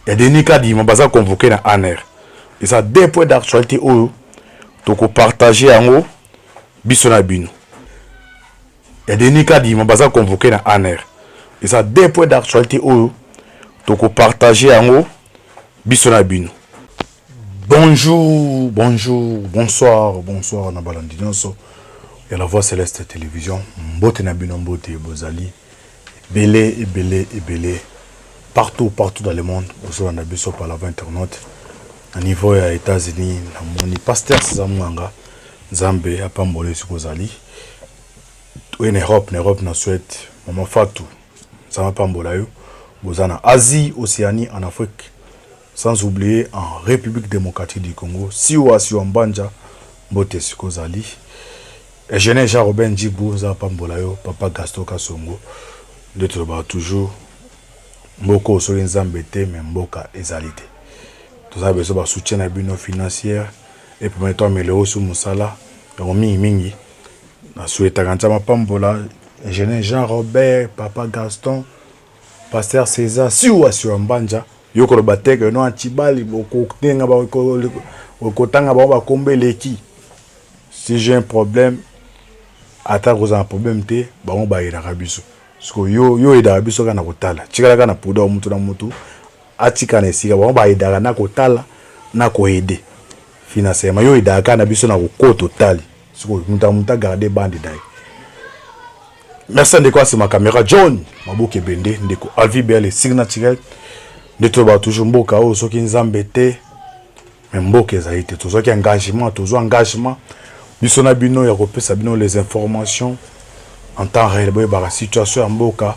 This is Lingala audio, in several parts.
Il y a des nika qui m'ont convoqué dans ANER. Et ça, des points d'actualité où tu peux partager en haut, bisona bino. Il y a des nika qui m'ont convoqué dans ANER. Et ça, des points d'actualité où tu peux partager en haut, bisona bino. Bonjour, bonjour, bonsoir, bonsoir, Nabalandi. Il y a la Voix Céleste Télévision. Mbote Nabino Mbote Bozali. Belé et belé et belé. Partout dans le monde. Aujourd'hui, on a besoin par la voie internaute. À niveau des États-Unis, mon pasteur Zamouanga, Zambé, à Pambole, Sukozali. En Europe, na Suède, Maman Fatou, Zama Pambolayo. Bozana Asie, Océanie, en Afrique. Sans oublier en République démocratique du Congo. Siwa Siwambanja, Mbote Sukozali. Et je n'ai pas Robin Djibou, Zama Pambolayo, Papa Gaston Kasongo. De toujours. Mboko Sorin Zambete, mais Mboka Ezalité. Tout ça, besoin de soutien à l'union financière. Et pour mettre améliorer sous Moussala, mingi. Na souhaité à Pambola, ingénieur Jean-Robert, Papa Gaston, Pasteur César, Siwa Siwambanja, Yoko le batek, non Antibali, Okotenga, Okotanga, Bakombeleki. Si j'ai un problème, attaque aux un problème, on va y aller. Parce que yo eda biso kana kotala chikala kana puda omuntu na mutu atika na esika ba eda na kotala na ko aider financièrement yo eda kana biso na ko total parce que muta garder bandi dai. Merci de quoi c'est ma caméra John Mabuke Bende ndeko Alvi Bele signature de toba toujours mboka o soki nzambete mais mboka zaite to soki engagement biso na bino ya kopesa bino les informations en temps réel, la situation en Mboka,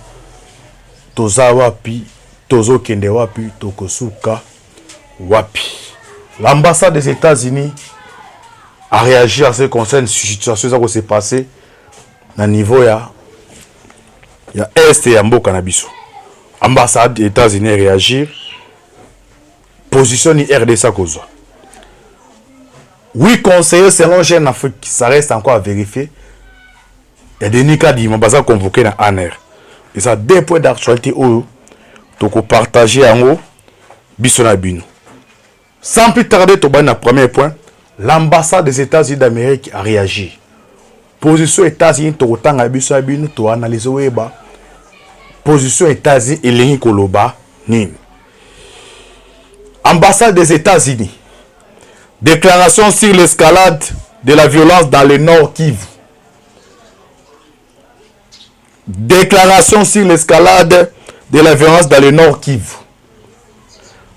toza wapi, tozo kende wapi, tokosuka wapi. L'ambassade des États-Unis a réagi à ce qui concerne cette situation qui s'est passée à niveau ya Est et Mboka na biso. Ambassade des États-Unis a réagi. Position ni RDC kozwa. Oui, conseiller selon Jeune Afrique, ça reste encore à vérifier. Il y a des nika qui m'ont convoqué dans ANER. Et ça, des points d'actualité où tu peux partager en haut, bisona bino. Sans plus tarder, tu vas premier point. L'ambassade des États-Unis d'Amérique a réagi. Position États-Unis, tu as bisona bino, tu as analysé weba. Position États-Unis et l'État Koloba, nin. Ambassade des États-Unis. Déclaration sur l'escalade de la violence dans le Nord Kivu. Déclaration sur l'escalade de la violence dans le Nord Kivu.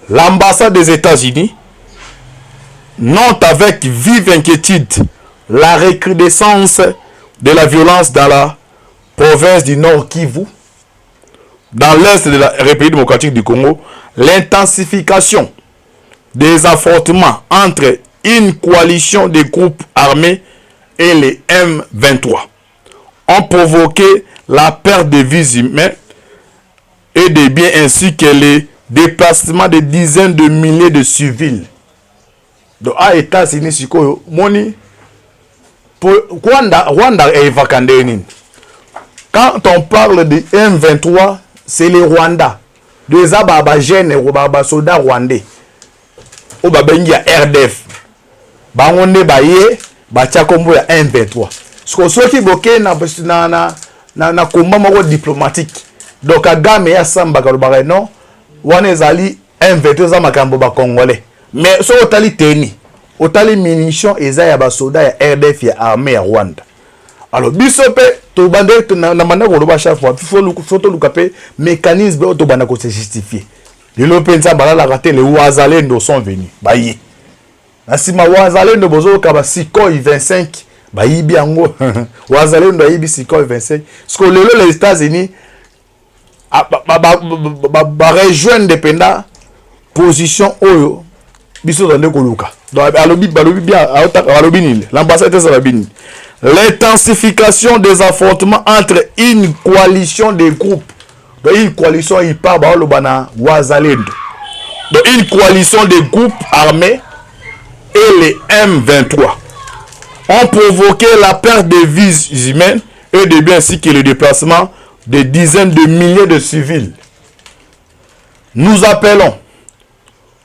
L'ambassade des États-Unis note avec vive inquiétude la recrudescence de la violence dans la province du Nord Kivu, dans l'est de la République démocratique du Congo, l'intensification des affrontements entre une coalition de groupes armés et les M23 ont provoqué la perte de vies humaines et de biens ainsi que les déplacements de dizaines de milliers de civils. Donc, à États-Unis, c'est quoi? Moni, Rwanda est vacandé. Quand on parle de M23, c'est les Rwandais. Des ababagènes et soldats rwandais. Au babengi ya RDF. Bangonde baye, bachakombo ya M23. Ce qui bloqué na combat moko diplomatique. Donc Kagame ya samba kalobaka non wana ezali M23 za makambo ba congolais. Mais so otali teni, otali munitions eza ya ba soda ya RDF ya armée ya Rwanda. Alors biso pe to bande na manda ko loba chaque fois faut to lukape mécanisme to banda ko se justifier. Le pensa balala raté les Wazalendo sont venus. Bayi. Nasima Wazalendo bozo ka ba Sukhoi 25 bayibi yango Wazalendo bayibi Sukhoi 25. Parce que les États-Unis rejoindre dépendant position oyo biso dans koluka. Donc alobi bien l'ambassade de Salabini. L'intensification des affrontements entre une coalition de groupes. Donc une coalition il part ba lobana Wazalendo. Donc une coalition de groupes armés et les M23 ont provoqué la perte de vies humaines et de biens ainsi que le déplacement de dizaines de milliers de civils. Nous appelons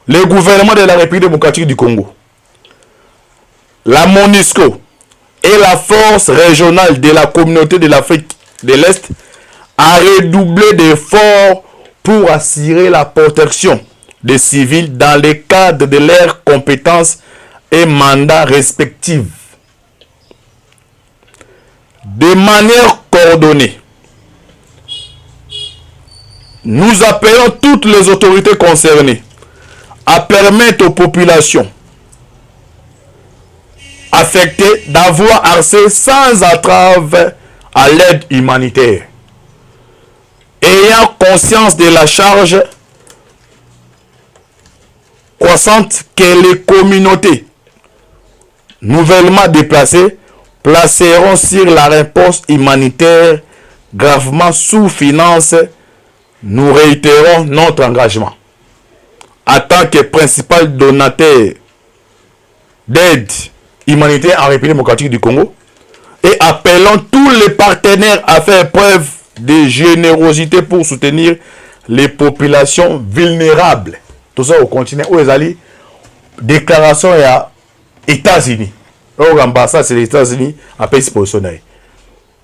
le gouvernement de la République démocratique du Congo, la MONUSCO et la force régionale de la communauté de l'Afrique de l'Est a redoublé d'efforts pour assurer la protection des civils dans le cadre de leurs compétences et mandats respectifs. De manière coordonnée, nous appelons toutes les autorités concernées à permettre aux populations affectées d'avoir accès sans entrave à l'aide humanitaire. Ayant conscience de la charge croissante que les communautés nouvellement déplacées placeront sur la réponse humanitaire gravement sous-financée, nous réitérons notre engagement en tant que principal donateur d'aide humanitaire en République démocratique du Congo et appelons tous les partenaires à faire preuve de générosité pour soutenir les populations vulnérables. Tout ça au continent où ils allaient déclaration à États-Unis. L'ambassade c'est les États-Unis à pays positionné.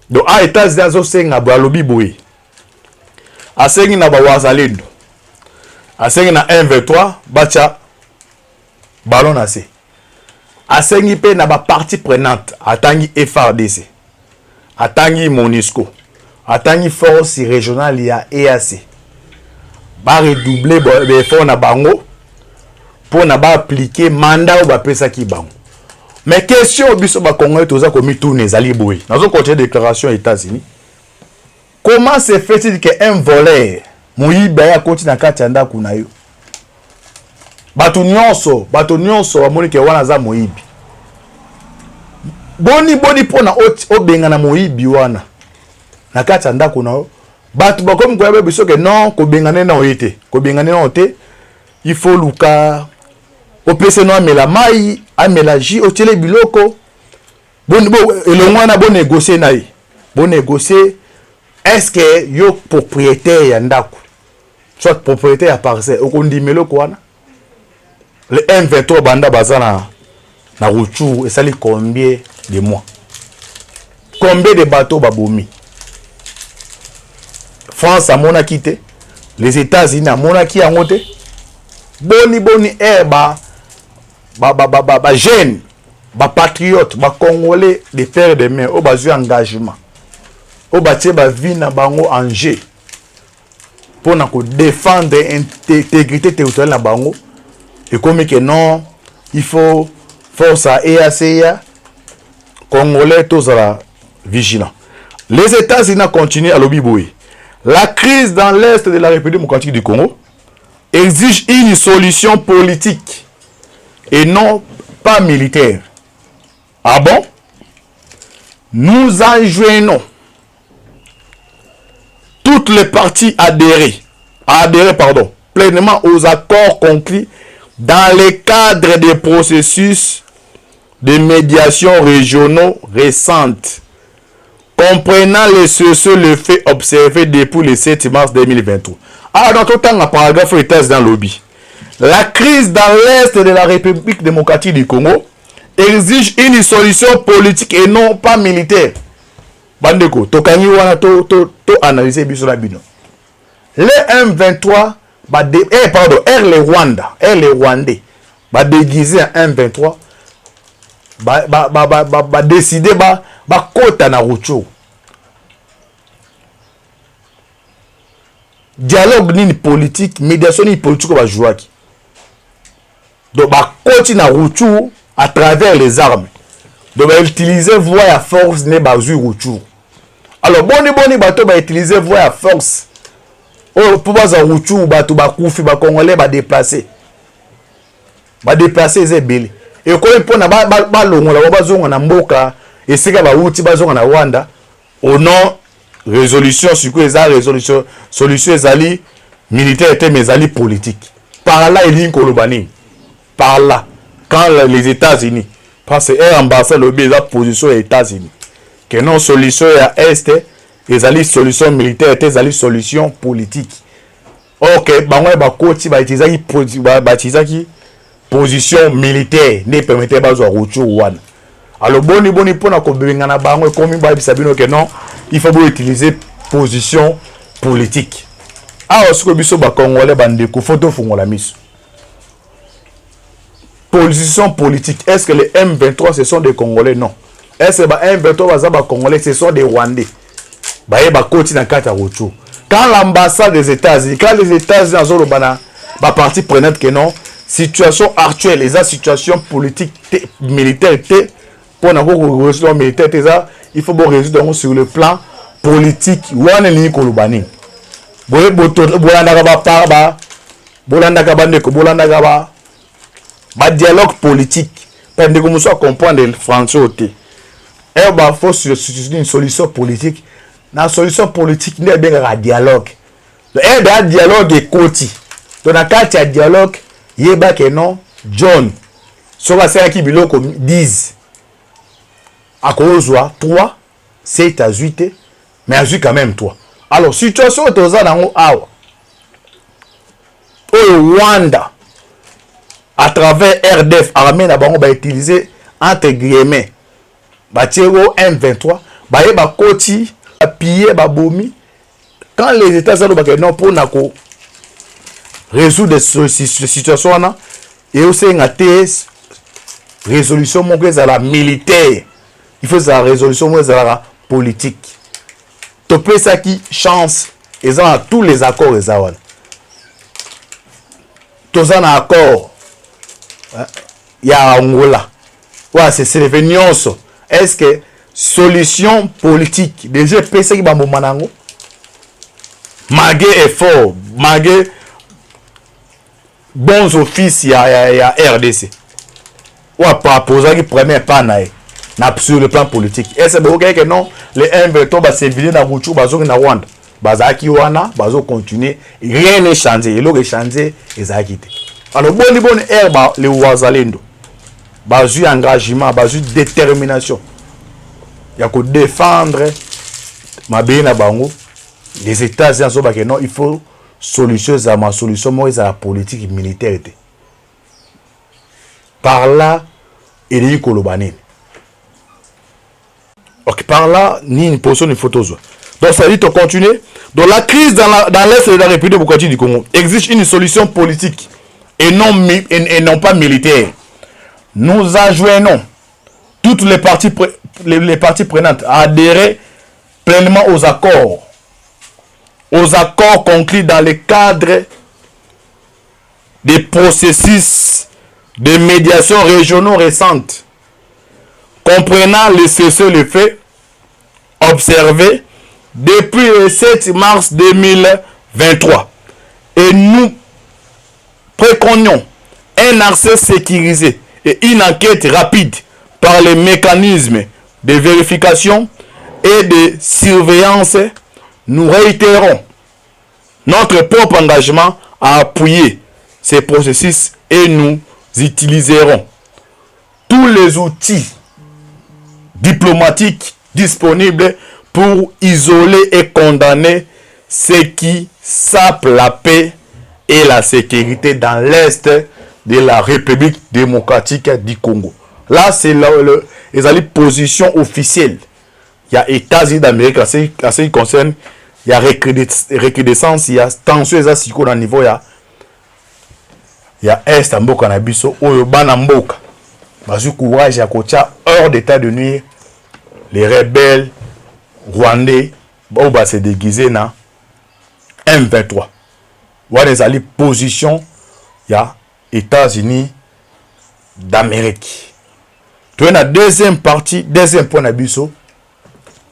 Donc à États-Unis c'est un balobi boui. À sengi na bawazalendo. À sengi na 1v3 bacha ballon assez. À sengi pe na ba partie prenante atangi FRDC. Atangi MONUSCO. Atangi force régionale ya EAC. Ba redoubler effort na bango pour na ba appliquer mandat ou ba pesa ki bango. Mais question biso ba Congolais toza komi tourner zali boy. Nazo continuer déclaration États-Unis. Comment se fait-il qu'un voleur Moïba ya koti na kati anda kuna yo? Bato nyonso amoni ke wana za Moïbi. Boni pona obenga na Moïbi wana. Na kati anda kuna yo. Bato bakomi ko yabe biso ke non ko bengane na oyete. Ko bengane na ote. Il faut luka opese no amela mai, amela ji otele biloko. Bon elongwa na bon négocier na yi. Bon négocier. Est-ce que yo propriétaire ya ndako? Soit propriétaire ya parcelle. Okondimelo kwana. Le M23 banda bazana na Ruchuru et ça li combien de mois? Combien de bateaux babomi? France a mona quitté. Les États-Unis a mona qui a monté. Boni ba jeune, ba patriote, ba congolais de faire des mains au basu engagement. Au bâtir ba vie na bango en jeu. Pour na ko défendre l'intégrité territoriale na bango. Et comme que non, il faut force à EACA, Congolais, tous à vigilants. Les États-Unis continuent à l'obibouer. La crise dans l'Est de la République démocratique du Congo exige une solution politique et non pas militaire. Ah bon? Nous enjoignons toutes les parties adhérer pleinement aux accords conclus dans le cadre des processus de médiation régionaux récentes, comprenant les faits observés depuis le 7 mars 2023. Alors, dans tout temps, le paragraphe est dans le lobby. La crise dans l'Est de la République démocratique du Congo exige une solution politique et non pas militaire. Bandeko, tokangi wana to analyser biso la bino. Le M23 les Rwandais ba déguiser en M23 ba décider ba kota na Ruchuru. Dialogue ni politique, médiation ni politique ba jouaki. Donc ba koti na Ruchuru à travers les armes. Donc ba utiliser voie à force ne ba zu Ruchuru. Alors boni bato ba utiliser voie à force. Pour baza Ruchuru bato ba kufi ba Congolais ba déplacer. Ba déplacer zebele. Et ko mpona ba longola ba zonga na mboka esika ba uti ba zonga na Rwanda au nom résolution sur quoi eza résolution solution ezali militaire était mais ezali politique. Par là il y kolobani. Par là quand les États-Unis parce que ambassade le beza position des États-Unis que non solution à est ezali solution militaire ezali solution politique. ok bango ba koti ba utiliser position militaire ne permettait pas à retour one. Alors boni pona ko bengana bango comme ba bisabino que non, il faut utiliser position politique. Ah ce que biso ba congolais bande ko photo fungola miso. Position politique. Est-ce que les M23 ce sont des Congolais? Non. Est-ce que les M23 ba Congolais ce sont des Rwandais? Ba koti na kata retour. Quand l'ambassade des États-Unis, quand les États-Unis ont ba partie prenante que non, situation actuelle, les situation politique militaire pour na résoudre militaire il faut résoudre sur le plan politique. Wana ni ko lubani. Bolanda ba parba, bolanda ka bande ko bolanda ka ba dialogue politique. Pendant que nous comprendre le français et bah faut une solution politique. La solution politique n'est bien un dialogue. Et dans dialogue est côté. Dans la carte il y a dialogue, yeba que non John. Sur la série qui biloko 10. À cause 3, 7 à 8 mais à 8 quand même 3. Alors situation est aux anneaux awa. Au Rwanda à travers RDF armée na bango ba utiliser entre guillemets ba tiro M23 ba yeba koti piller ba bomi quand les États-Unis ba non pour na ko résoudre cette situation là et aussi ngate résolution mon que la militaire il faut la résolution moi la politique topé ça qui chance ils ont tous les accords les awana tous en accord il y a Angola ouais c'est réunions est-ce que solution politique déjà PC qui va manango malgré effort malgré bons offices il y a RDC ouais pas poser qui premier pas sur le plan politique est-ce que non les M23 va servir na Ruchu bazo na Rwanda bazaki wana bazo continuer rien n'est changé et le changer ezaki. Alors bon herba les wazalendo bazu engagement bazu détermination ya ko défendre ma na bango les États-Unis so ba que non il faut solution za ma solution moi za la politique militaire par là il y kolobani. OK par là ni une position une photo. Donc ça dit on continue. Donc la crise dans l'est de la République démocratique du Congo exige une solution politique et non pas militaire. Nous ajoignons toutes les parties prenantes à adhérer pleinement aux accords conclus dans le cadre des processus de médiation régionaux récentes, comprenant les cessez-le-feu observés depuis le 7 mars 2023. Et nous préconisons un accès sécurisé et une enquête rapide par les mécanismes de vérification et de surveillance. Nous réitérons notre propre engagement à appuyer ces processus et nous utiliserons tous les outils diplomatiques disponibles pour isoler et condamner ceux qui sapent la paix et la sécurité dans l'est de la République démocratique du Congo. Là, c'est les positions officielles. Il y a États-Unis d'Amérique, à ce qui concerne, il y a recrudescence, il y a tension, il y a dans le niveau, il y a Est, Mboka, Nabiso, Oyobana, Mboka. Bazu courage, il y a Kocha, hors d'état de nuire, les rebelles rwandais, on va se déguiser dans M23. Voilà les positions, il y a États-Unis d'Amérique. Tu as la deuxième partie, deuxième point d'abisso.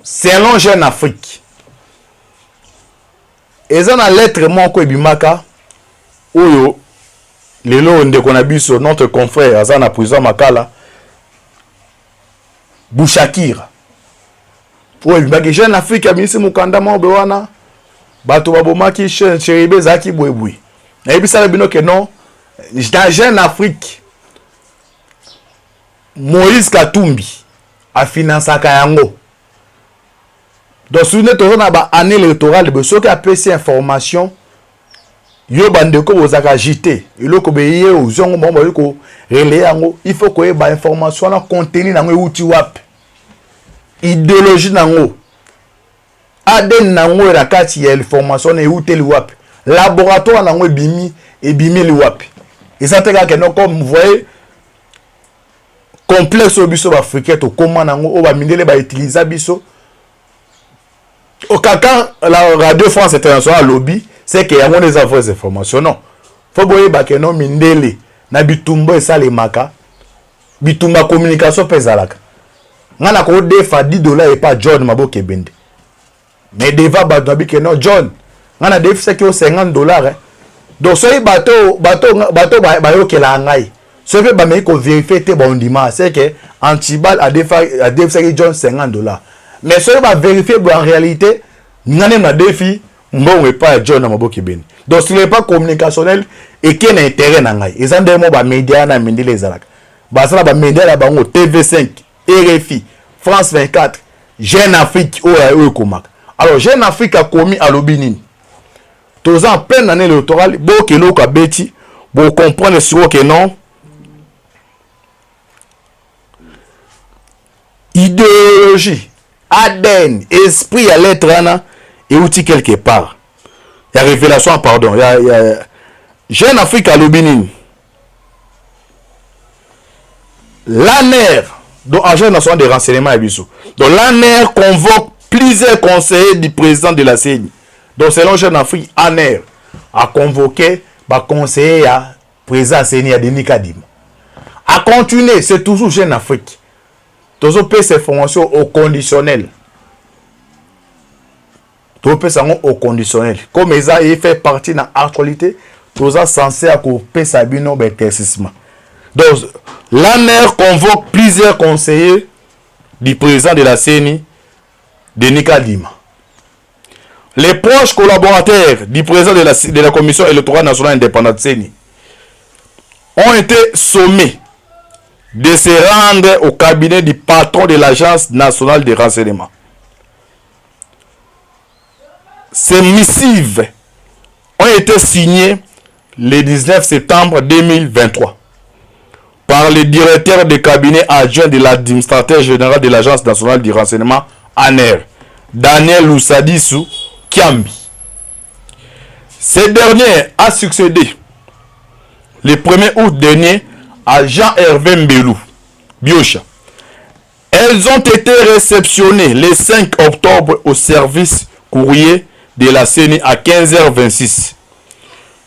Selon Jeune Afrique, et ça dans lettre mon ko bimaka oyo lelo nde kona biso notre confrère azana prison makala Bouchakira. Oyo bimaka Jeune Afrique amisi mukanda mo bewana bato babomaki cheribe zaki bwebwe. Na yebisa bino ke non dans Jeune Afrique Moïse Katumbi a financé Kayango. Donc, si vous êtes dans l'année électorale, vous avez ces informations yo bandeko bozaka agité eloko beye ozongo mama yoko relé yango il faut que ba information na contenu nango euti wapi idéologie nango ADN nango la kati ya information na euti li wapi laboratoire nango ebimi li wapi et ça te ka non comme vous voyez complexe au biso africain to comment nango o ba mindele ba utiliser biso au kaka la radio France Internationale lobby c'est qu'il y a des informations non faut boyer ba que non mindele na bitumbo esa le maka bitumba communication pezalaka ngana ko defa $10 et pas John Maboke Bende mais deva ba que non John ngana def c'est que $50 donc soy bateau ba yokela ngai ce que ba me ko vérifier te bon dimanche c'est que Antibal a defa que John $50 mais soy ba vérifier en réalité ngane na défi mbongo pas John Maboke Bende donc s'il n'est pas communicationnel et qui a intérêt na ngai ezande mo ba média na mindile ezalaka basala ba média la bango TV5 RFI France 24 Jeune Afrique o komaka alors Jeune Afrique a commis à l'obinini tous en pleine année électorale bo kelo ka beti bo comprendre sur que non idéologie ADN esprit à l'être ana et outil quelque part. Il y a révélation, pardon. Il y a Jeune Afrique à l'Obénin. L'ANER, donc Agence nationale de renseignement et bisous. Donc l'ANER convoque plusieurs conseillers du président de la CENI. Donc selon Jeune Afrique, ANER a convoqué le conseiller à président de la CENI à Denis Kadima. À continuer, c'est toujours Jeune Afrique. Toujours payer ces formations au conditionnel. Au conditionnel. Comme ça, il fait partie de l'actualité, tout ça censé couper sa bino d'intercissement. Donc, l'ANER convoque plusieurs conseillers du président de la CENI, Denis Kadima. Les proches collaborateurs du président de la Commission électorale nationale indépendante CENI ont été sommés de se rendre au cabinet du patron de l'Agence nationale de renseignement. Ces missives ont été signées le 19 septembre 2023 par le directeur de cabinet adjoint de l'administrateur général de l'Agence nationale du renseignement ANER, Daniel Lousadissou Kiambi. Ce dernier a succédé le 1er août dernier à Jean-Hervé Mbelou, Biocha. Elles ont été réceptionnées le 5 octobre au service courrier de la CENI à 15h26.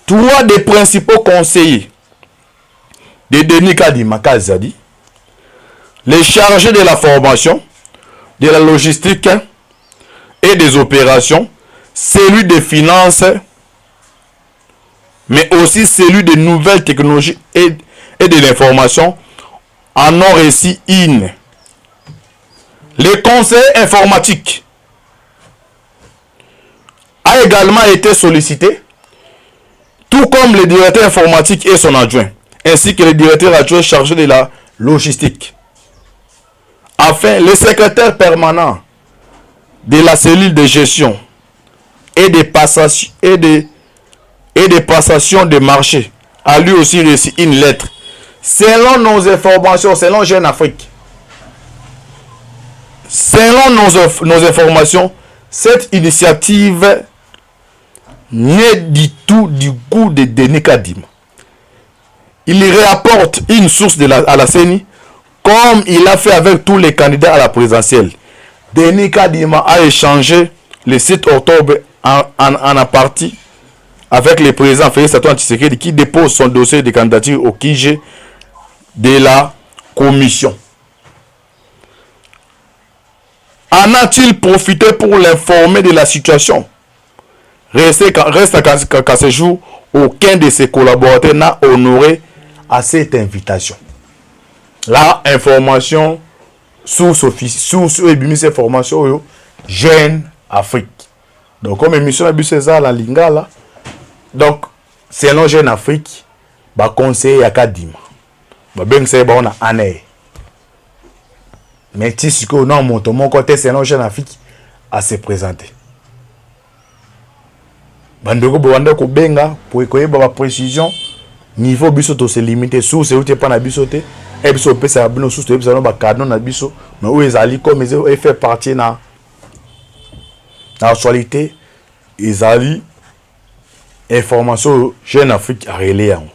Trois des principaux conseillers de Denis Kadima Kazadi, les chargés de la formation, de la logistique et des opérations, celui des finances, mais aussi celui des nouvelles technologies et de l'information, en ont reçu une. Les conseillers informatiques a également été sollicité, tout comme le directeur informatique et son adjoint, ainsi que le directeur adjoint chargé de la logistique. Enfin, le secrétaire permanent de la cellule de gestion et de passation de marché a lui aussi reçu une lettre. Selon nos informations, selon Jeune Afrique, selon nos informations, cette initiative n'est du tout du goût de Denis Kadima. Il rapporte une source à la CENI, comme il a fait avec tous les candidats à la présidentielle. Denis Kadima a échangé le 7 octobre en partie avec le président Félix Antoine Tshisekedi qui dépose son dossier de candidature au QG de la commission. En a-t-il profité pour l'informer de la situation? Reste qu'à ce jour, aucun de ses collaborateurs n'a honoré à cette invitation. La information source et cette formation Jeune Afrique. Donc comme émission a César la Lingala. Donc selon Jeune Afrique, ba conseiller à Kadima. Ba ben c'est bon na année. Mais si que non mon côté selon Jeune Afrique à se présenter. bandeko bowanda ko benga pour koyeba ba précision niveau biso to se limiter sous c'est outé pas na biso te et biso pesa bino sous to biso na ba cadeau na biso mais où ezali comme ils fait partie na actualité ezali information Jeune Afrique a relé yango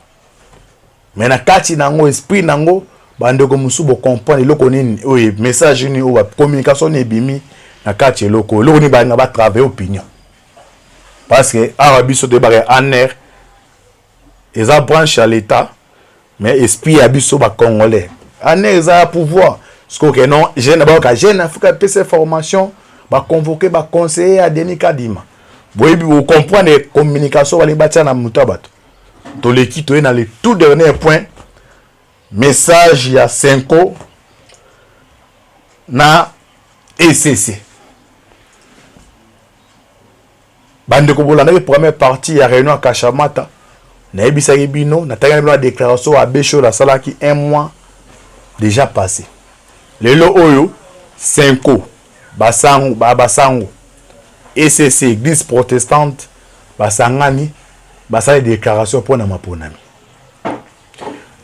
mais na kati nango esprit nango bandeko musu bo comprendre eloko nini oye message ni o communication ni bimi na kati eloko ni ba nga ba travailler opinion parce que arabiso de bare aner eza branche à l'état mais esprit abiso ba congolais aner eza pouvoir ce que non jeune ba Jeune Afrique PC formation ba convoquer ba conseiller à Denis Kadima boyebi vous comprendre communication ba libatia na mutabato to l'équipe na le tout dernier point message ya 5 na ECC bande ko bolanda la première partie ya réunion à Kashamata na ebisa bino na tanga la déclaration à Bécho la sala qui un mois déjà passé lelo oyo 5 basango ECC église protestante basangani basala déclaration pour na maponami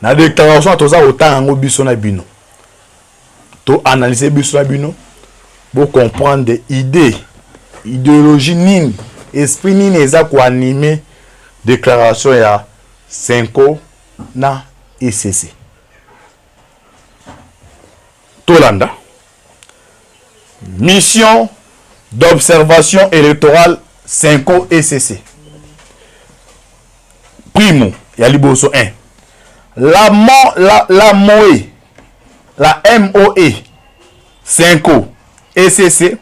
na déclaration toza autant ngo biso na bino to analyser biso na bino pour comprendre des idées idéologie nini esprit nini eza ko animer déclaration ya 5 na ECC Tolanda mission d'observation électorale 5 ECC primo ya liboso 1 la MOE 5 ECC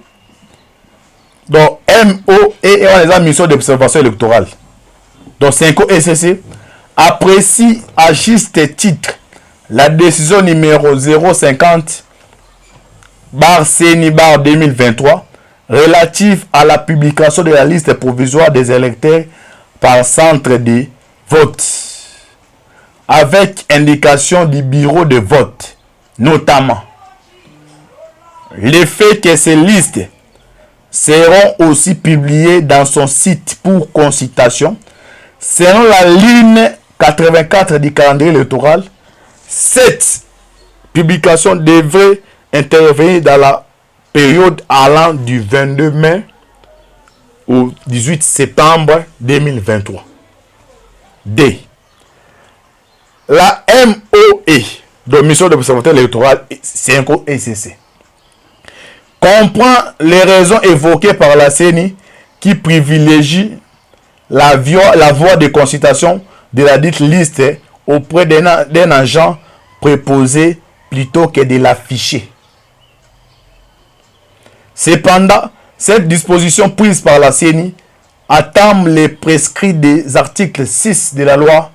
donc MOE est la mission d'observation électorale donc 5 ECC apprécie à juste titre la décision numéro 050 /CENI 2023 relative à la publication de la liste provisoire des électeurs par centre de vote avec indication du bureau de vote, notamment le fait que ces listes seront aussi publiées dans son site pour consultation selon la ligne 84 du calendrier électoral. Cette publication devrait intervenir dans la période allant du 22 mai au 18 septembre 2023. D. La MOE, de mission d'observation électorale 5 ECC, comprend les raisons évoquées par la CENI qui privilégie la voie de consultation de la dite liste auprès d'un agent préposé plutôt que de l'afficher. Cependant, cette disposition prise par la CENI attend les prescrits des articles 6 de la loi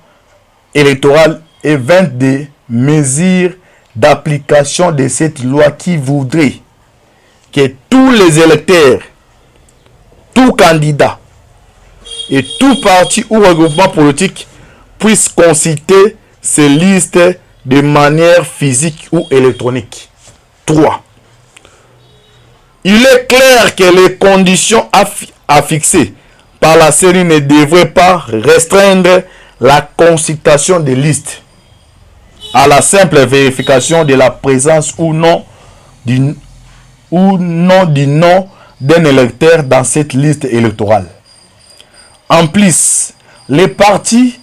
électorale et 20 des mesures d'application de cette loi qui voudraient que tous les électeurs, tout candidat et tout parti ou regroupement politique puissent consulter ces listes de manière physique ou électronique. 3. Il est clair que les conditions affixées par la CENI ne devraient pas restreindre la consultation des listes à la simple vérification de la présence ou non du nom d'un électeur dans cette liste électorale. En plus, les partis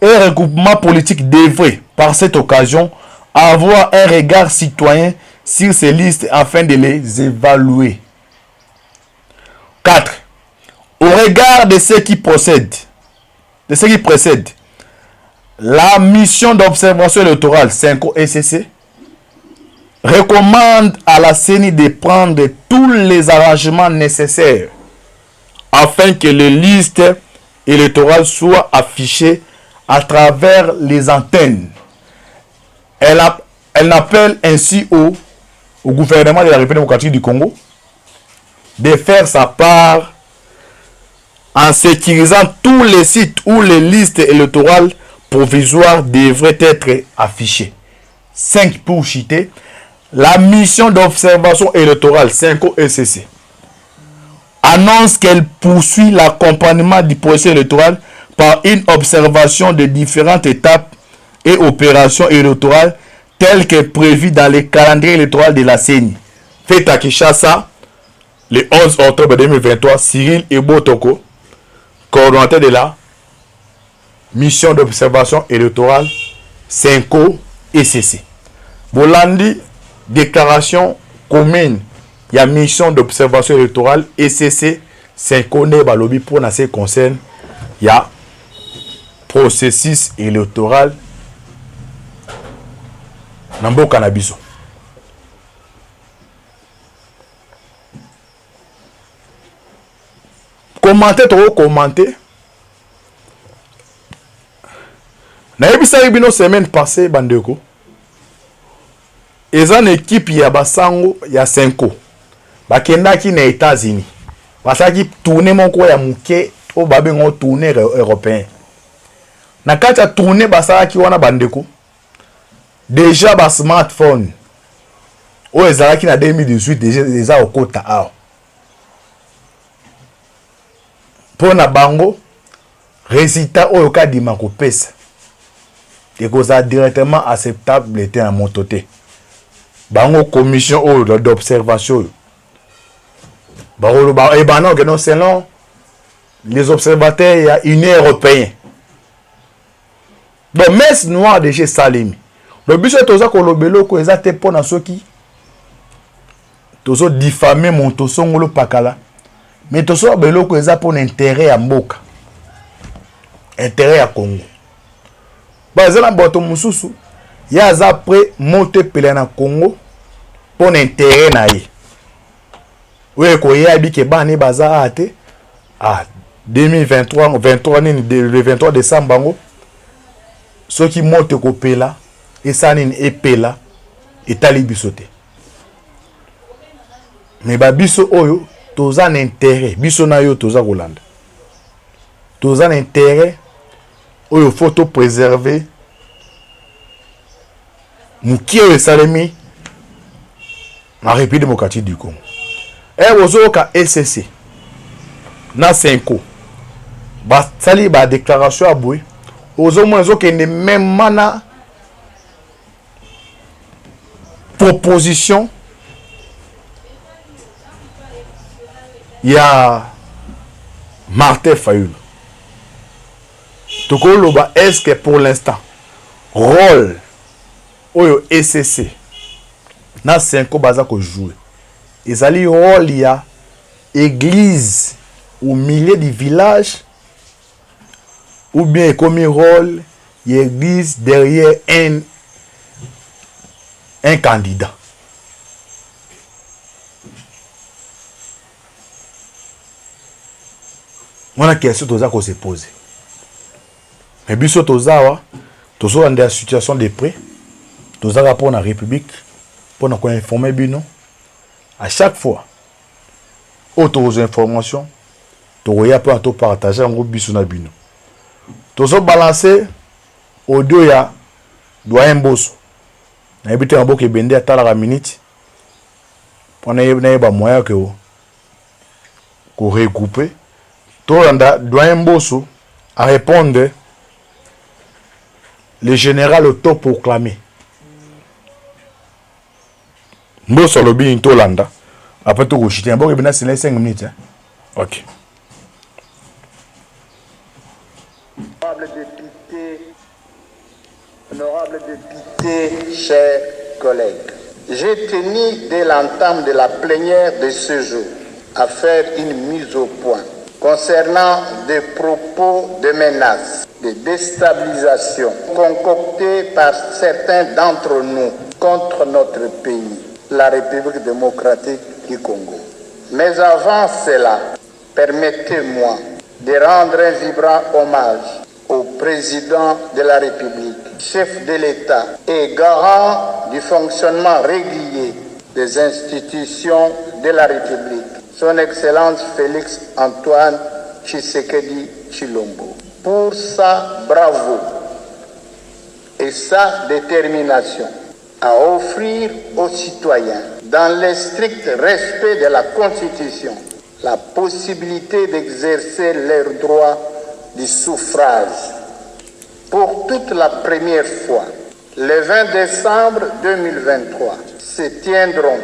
et regroupements politiques devraient, par cette occasion, avoir un regard citoyen sur ces listes afin de les évaluer. 4. Au regard de ce qui précède, la mission d'observation électorale 5 ECC recommande à la CENI de prendre tous les arrangements nécessaires afin que les listes électorales soient affichées à travers les antennes. Elle appelle ainsi au gouvernement de la République démocratique du Congo de faire sa part en sécurisant tous les sites où les listes électorales provisoires devraient être affichées. 5 pour citer, la mission d'observation électorale 5 ECC annonce qu'elle poursuit l'accompagnement du processus électoral par une observation de différentes étapes et opérations électorales telles que prévues dans le calendrier électoral de la CENI. Fait à Kinshasa, le 11 octobre 2023, Cyril Ebotoko, coordonnateur de la mission d'observation électorale Senko ECC. Bolandi, déclaration commune, il y a mission d'observation électorale ECC Senko ne balobi pour ce qui concerne, il y a processus électoral Nambo Canabiso. Commenter, trop commenter. Naebisa bino semaine passée bandeko. Eza na équipe ya basango ya Senko. Bakendaki na États-Unis. Basaki tourner moko ya muke o babengo tourner européen. Na kati ya tourner basaki wana bandeko. Déjà ba smartphone. O ezalaki na 2018 déjà okota awa. Pour na bango résultat oyo kadima kopesa ekoza directement acceptable était à mon côté. Bango commission oyo d'observation bango et banon que non selon les observateurs il y a une européen. Bon messe noire de chez Salimi. Le but c'est toza ko lobelo ko ezate pona soki tozo diffamer mon tosongolo pakala. Mais tout ça, c'est pour l'intérêt à Mboka. Intérêt à Congo. Bah, c'est un il y a après monter pelé na Congo pour l'intérêt na y. Oui, quand il y a que bani baza ate à 2023 le 23 décembre ceux qui montent au pela et ça n'est epela et talibi sauté. Mais ba biso oyo toza un intérêt biso na yo toza kolanda toza un intérêt oyo photo préserver mukie e salemi na République démocratique du Congo et ozoka ECC na Senko ba sali ba déclaration aboué ozo mo ezokende même mana proposition. Il y a Martin Fayulu. Tokoloba, est-ce que pour l'instant, rôle oyo ECC na Senko baza ko jouer. Ezali rôle il y a église au milieu du village ou bien comme rôle il y a église derrière un candidat. On a question toza ko se poser. Mais biso toza wa tozo dans la situation de près. Toza rapport na République pour nous informer bino à chaque fois. Autres informations toya pas to partager en groupe biso na bino. Tozo balancer audio ya doyen Bosso. Na ebité en boke bende atala la minute. On a ba moyen que ko regrouper. Tolanda doyen Bosso a répondre le général autoproclamé. Bosso lobby Tolanda après tout rejeter. Bon, il y a 5 minutes. Hein? Ok. Honorable député, chers collègues, j'ai tenu dès l'entame de la plénière de ce jour à faire une mise au point concernant des propos de menaces, de déstabilisation concoctés par certains d'entre nous contre notre pays, la République démocratique du Congo. Mais avant cela, permettez-moi de rendre un vibrant hommage au président de la République, chef de l'État et garant du fonctionnement régulier des institutions de la République, Son Excellence Félix Antoine Tshisekedi Tshilombo, pour sa bravoure et sa détermination à offrir aux citoyens, dans le strict respect de la Constitution, la possibilité d'exercer leur droit du suffrage. Pour toute la première fois, le 20 décembre 2023, se tiendront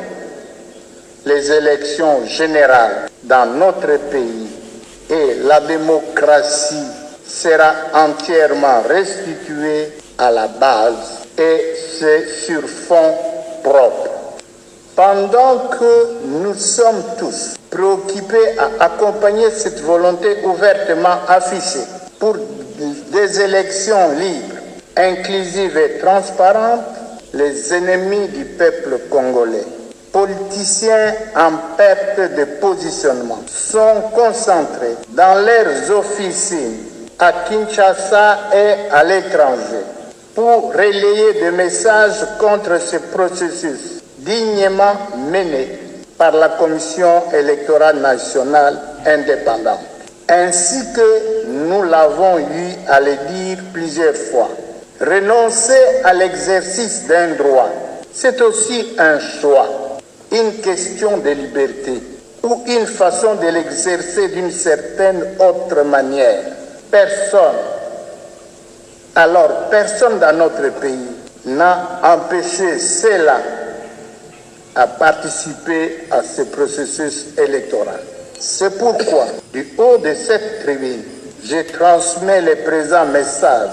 les élections générales dans notre pays et la démocratie sera entièrement restituée à la base et c'est sur fond propre. Pendant que nous sommes tous préoccupés à accompagner cette volonté ouvertement affichée pour des élections libres, inclusives et transparentes, les ennemis du peuple congolais, politiciens en perte de positionnement, sont concentrés dans leurs officines à Kinshasa et à l'étranger pour relayer des messages contre ce processus dignement mené par la Commission électorale nationale indépendante. Ainsi que nous l'avons eu à le dire plusieurs fois, renoncer à l'exercice d'un droit, c'est aussi un choix, une question de liberté ou une façon de l'exercer d'une certaine autre manière. Personne dans notre pays n'a empêché cela à participer à ce processus électoral. C'est pourquoi, du haut de cette tribune, je transmets le présent message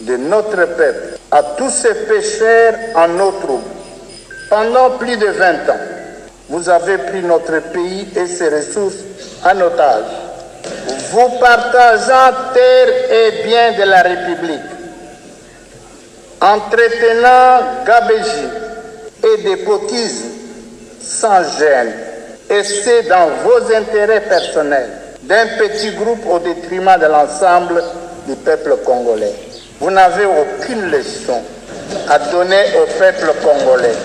de notre peuple à tous ces pécheurs en nos troubles. Pendant plus de 20 ans, vous avez pris notre pays et ses ressources en otage, vous partageant terre et biens de la République, entretenant gabegie et despotisme sans gêne, et c'est dans vos intérêts personnels d'un petit groupe au détriment de l'ensemble du peuple congolais. Vous n'avez aucune leçon à donner au peuple congolais,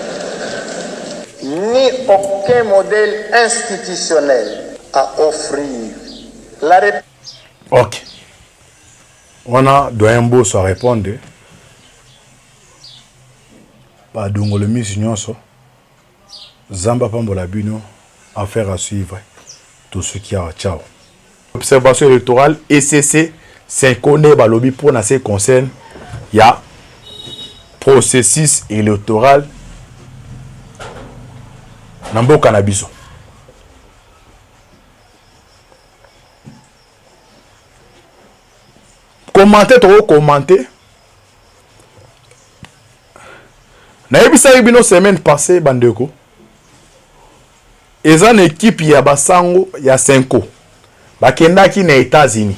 ni aucun modèle institutionnel à offrir. Ok. On a doyen Bosso à répondre. Pas le mission Zamba Pambola Bino, affaire à suivre. Tout ce qui a ciao. Observation électorale ECC 5 balobi pour ce qui concerne il y a processus électoral Nambo Cannabiso. Commenter. Naebisa bino semaine passée bandeko. Eza une équipe ya basango ya 5 bakendaki na États-Unis.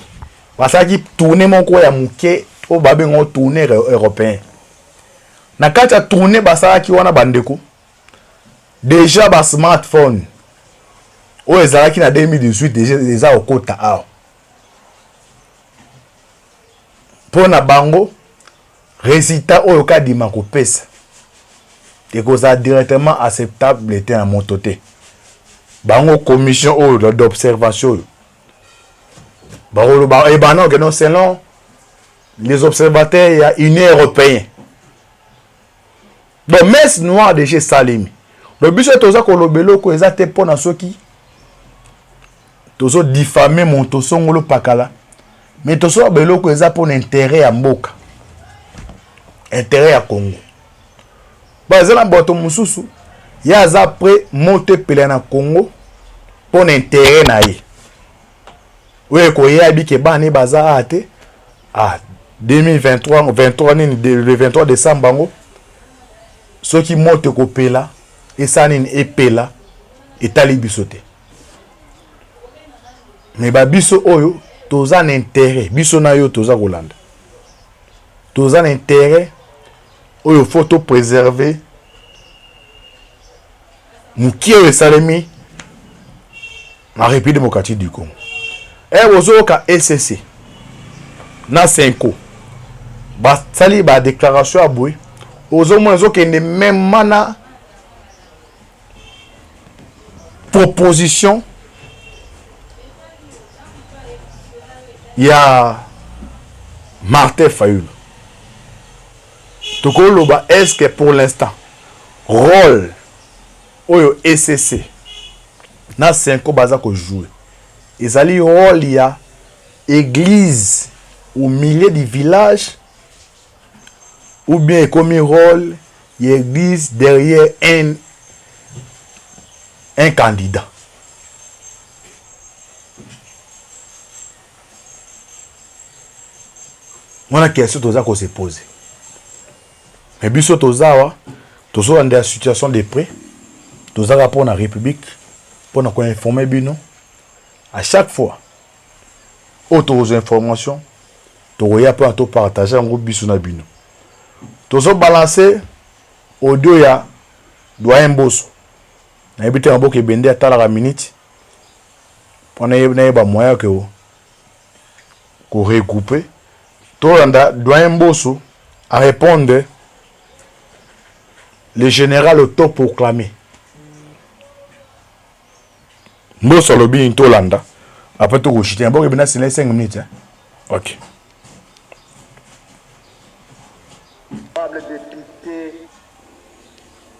Basaki tourner moko ya muke o babe ngo tourner européen. Na kati ya tourner basaki wana bandeko. Déjà ba smartphone o ezalaki na 2018 déjà okota awa. Pona bango résultat oyo kadima kopesa et que ça directement acceptable était à mon côté. Bango commission d'observation. Et non, selon les observateurs, il y a une européenne. Donc, messe noire de chez Salimi. Le but c'est que le bélo que ça te pone à ceux qui tozo diffamer mon toson ngolo pakala. Mais tozo bélo que ça pour intérêt à Mboka. Intérêt à Congo. Bazela boto mususu ya za après monter pele na Congo pour intérêt na ye. Oui ko ya bi ke bani baza ate 2023 le 23 décembre bango ceux qui monte ko pela et ça nini epela etali bisote. Mais ba biso oyo toza na intérêt biso na yo toza kolanda. Toza na intérêt oyo photo préserver Moukiyo et Salemi la République démocratique du Congo. Et aux ka SCC na 5 ba sali ba déclaration aboué aux moins que ne même mana proposition il y a Martin Fayulu. Tokoloba est-ce que pour l'instant rôle oyo ECC na 5 ans baza ko jouer ezali rôle ya église au milieu du village ou bien comme rôle ya église derrière un candidat. On a question toza ko se poser. Mais biso toza dans des situations de près. Toza rapport na République pour nous informer bino à chaque fois. Autres informations, toya peut en partager en groupe biso na bino. Tozo balancer audio ya doyen Mbosso. Na ebité en boke bende atala la minute. On a ba moyen que ko regrouper. Tolanda doyen Mbosso a répondre le général autoproclamé. Mbosso lobi Tolanda après tout rejeter un bon 5 minutes. OK.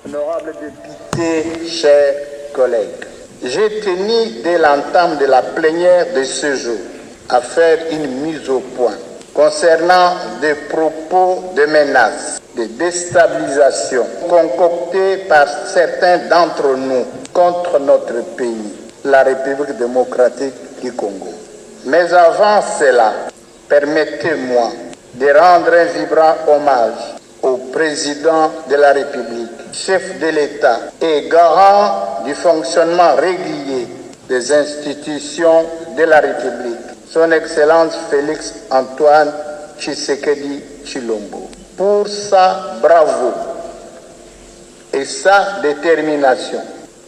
Honorable député, chers collègues, j'ai tenu dès l'entame de la plénière de ce jour à faire une mise au point concernant des propos de menaces, de déstabilisation concoctés par certains d'entre nous contre notre pays, la République démocratique du Congo. Mais avant cela, permettez-moi de rendre un vibrant hommage au président de la République, chef de l'État et garant du fonctionnement régulier des institutions de la République, son Excellence Félix Antoine Tshisekedi Tshilombo, pour sa bravoure et sa détermination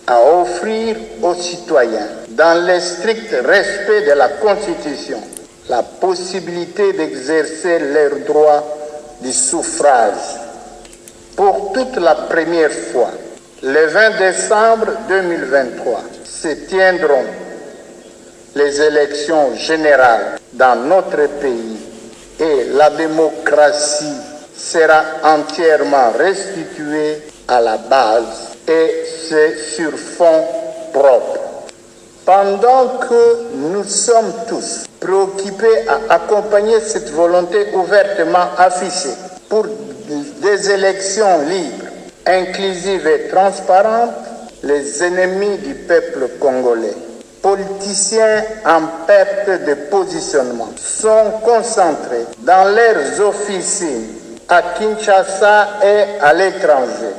à offrir aux citoyens, dans le strict respect de la Constitution, la possibilité d'exercer leur droit du suffrage. Pour toute la première fois, le 20 décembre 2023, se tiendront les élections générales dans notre pays et la démocratie sera entièrement restituée à la base et c'est sur fond propre. Pendant que nous sommes tous préoccupés à accompagner cette volonté ouvertement affichée pour des élections libres, inclusives et transparentes, les ennemis du peuple congolais, politiciens en perte de positionnement, sont concentrés dans leurs officines à Kinshasa et à l'étranger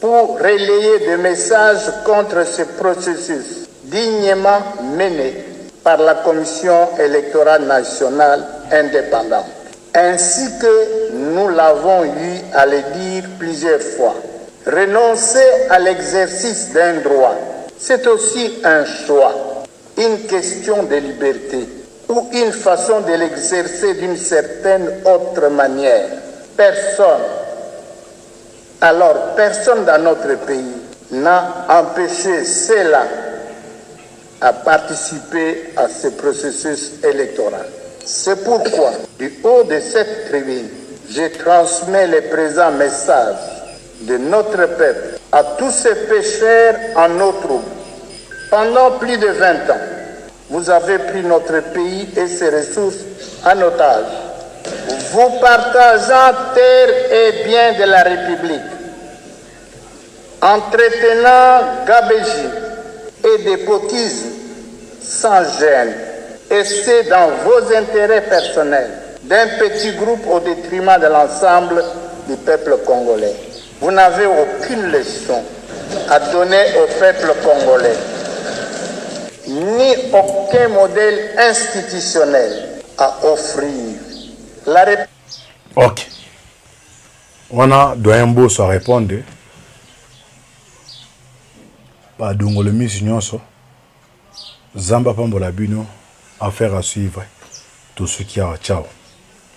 pour relayer des messages contre ce processus dignement mené par la Commission électorale nationale indépendante. Ainsi que nous l'avons eu à le dire plusieurs fois, renoncer à l'exercice d'un droit, c'est aussi un choix, une question de liberté ou une façon de l'exercer d'une certaine autre manière. Personne dans notre pays n'a empêché cela à participer à ce processus électoral. C'est pourquoi, du haut de cette tribune, je transmets le présent message de notre peuple à tous ces pécheurs en eau trouble. Pendant plus de 20 ans, vous avez pris notre pays et ses ressources en otage, vous partageant terre et biens de la République, entretenant gabegie et despotisme sans gêne, et c'est dans vos intérêts personnels d'un petit groupe au détriment de l'ensemble du peuple congolais. Vous n'avez aucune leçon à donner au peuple congolais, ni aucun modèle institutionnel à offrir. Ok. On a doyen Mbosso à répondre. Pas le Miss Nyonso. Zamba Pambola Bino. Affaire à suivre. Tout ce qui a. Ciao.